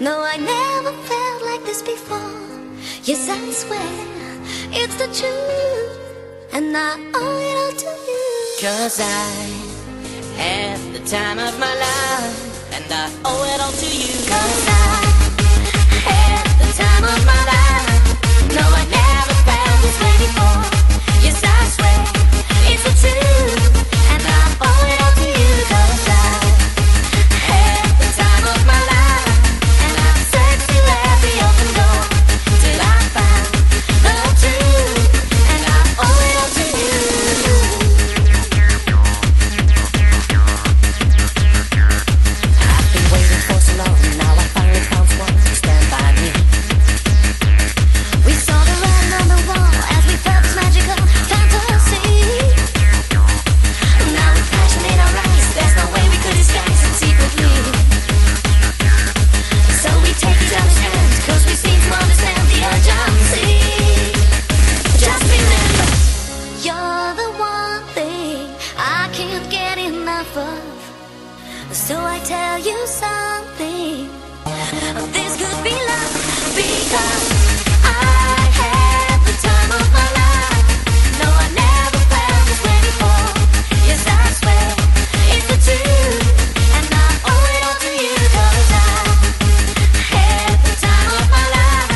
No, I never felt like this before. Yes, I swear it's the truth, and I owe it all to you. 'Cause I had the time of my life, and I owe it all to you. 'Cause I had the time of my life. No, I never felt this way before. Yes, I swear it's the truth, and I owe it all to you. 'Cause I had the time of my life, and I searched through every open door till I found the truth, and I owe it all to you. I've been waiting for so long, now I finally found someone to stand by me. We saw the writing on the wall as we felt this magical fantasy. Now we're passion in our eyes, there's no way we could disguise it secretly. So we take each other's hands, 'cause we seem to understand the urgency. Just remember, you're the one thing I can't get enough of. So I tell you something, this could be love, because I had the time of my life. No, I never felt this way before. Yes, I swear it's the truth, and I owe it all to you. 'Cause I had the time of my life,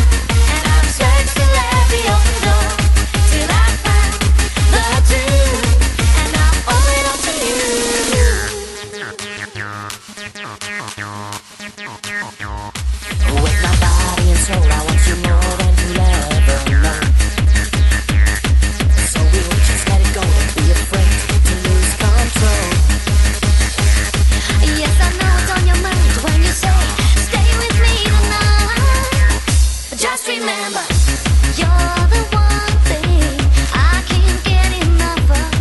and I've searched through every open door till I found the truth, and I owe it all to you. With my body and soul, I want you more than you'll ever know. So we'll just let it go, don't be afraid to lose control. Yes, I know what's on your mind when you say, stay with me tonight. Just remember, you're the one thing I can't get enough of.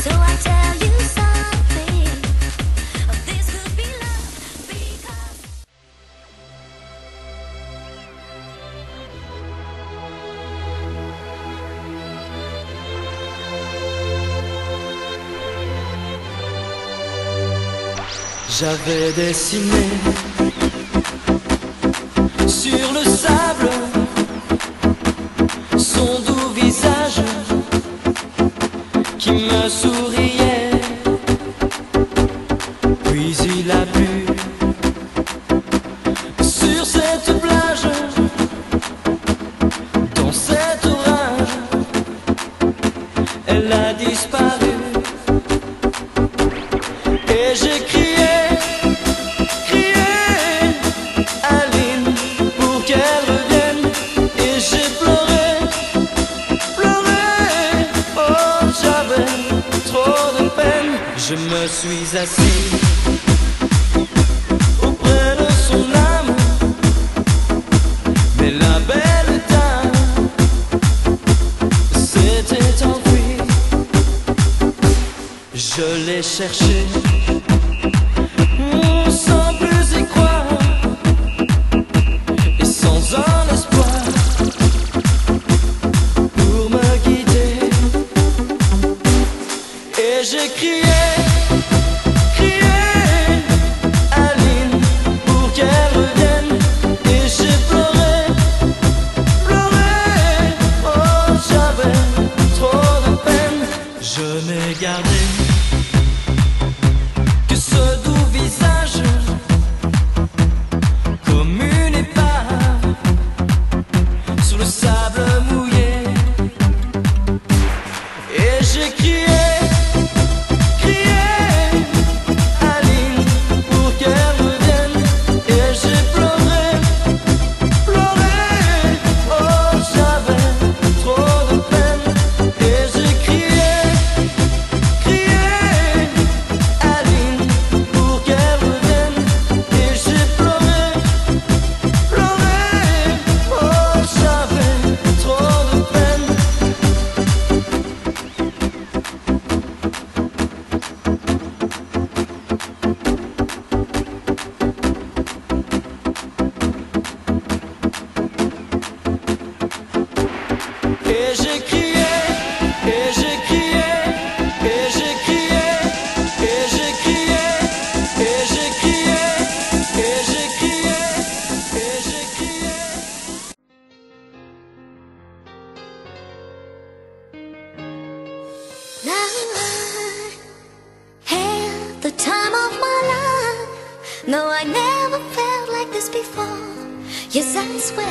So I tell you something, this could be love, because J'avais dessiné sur le sable son doux visage qui me souriait. Puis il a plu sur cette plage, dans cet orage, elle a disparu. Et j'ai crié, crié Aline pour qu'elle revienne. Et j'ai pleuré, pleuré, oh j'avais trop de peine. Je me suis assis auprès de son âme, mais la belle dame s'était enfuie. Je l'ai cherchée sans plus y croire et sans un espoir pour me guider. Et j'ai crié, crié Aline pour qu'elle revienne. Et j'ai pleuré, pleuré, oh j'avais trop de peine. Je n'ai gardé que ce doux visage, comme une épave sur le sable mouillé. Et j'ai crié, crié Aline pour qu'elle revienne. Et j'ai pleuré, pleuré, oh j'avais trop de peine. Et j'ai crié, crié Aline pour qu'elle revienne. Et j'ai pleuré, pleuré, oh j'avais trop de peine. Et j'ai crié, et j'ai crié, et j'ai crié, et j'ai crié, et j'ai crié, et j'ai crié. No, I never felt like this before. Yes, I swear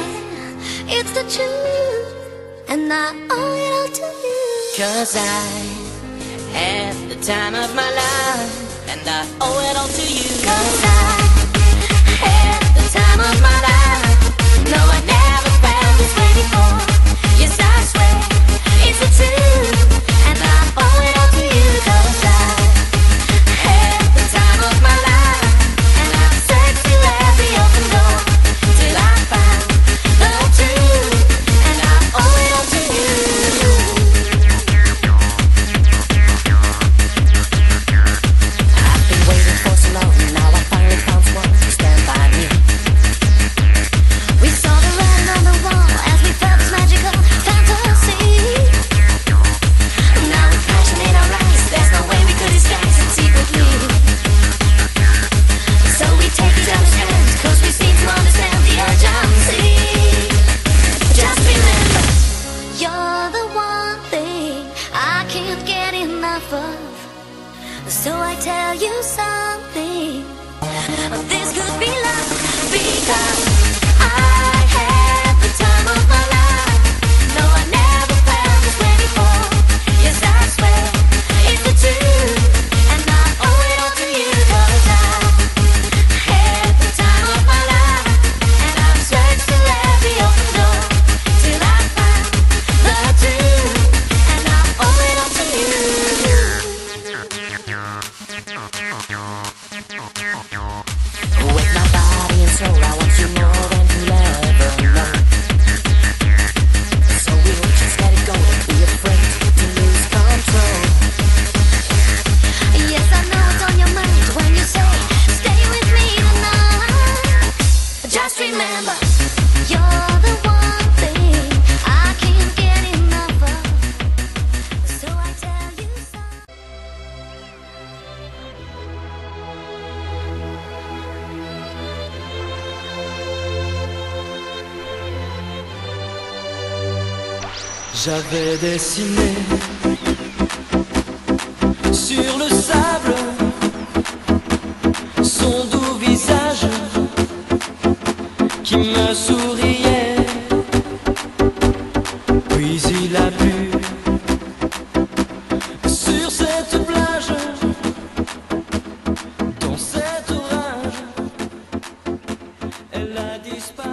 it's the truth, and I owe it all to you. 'Cause I had the time of my life, and I owe it all to you. 'Cause I had the time of my life. No, I never felt this way before. Yes, I swear it's the truth, and I owe it all to you. 'Cause I had the time of my life, and I've searched through every open door till I found the truth, and I owe it all to you. I've been waiting for so long, now I finally found someone to stand by me. We saw the writing on the wall as we felt this magical fantasy. Now we're flashing in our eyes, there's no way we could disguise it secretly. So we take each other's hands, 'cause we seem to understand the urgency. Just remember, you're the one thing I can't get enough of. So I tell you something, this could be love, because I had the time of my life. No, I never felt this way before. Yes, I swear it's the truth, and I owe it all to you. 'Cause I had the time of my life, and I've searched through every open door till I found the truth, and I owe it all to you. With my body and soul, I want you more than you'll ever know. So we'll just let it go, don't be afraid to lose control. Yes, I know it's on your mind when you say, stay with me tonight. Just remember, you're the one thing I can't get enough of. So I tell you something. J'avais dessiné sur le sable son doux visage qui me souriait. Puis il a plu sur cette plage, dans cet orage, elle a disparu.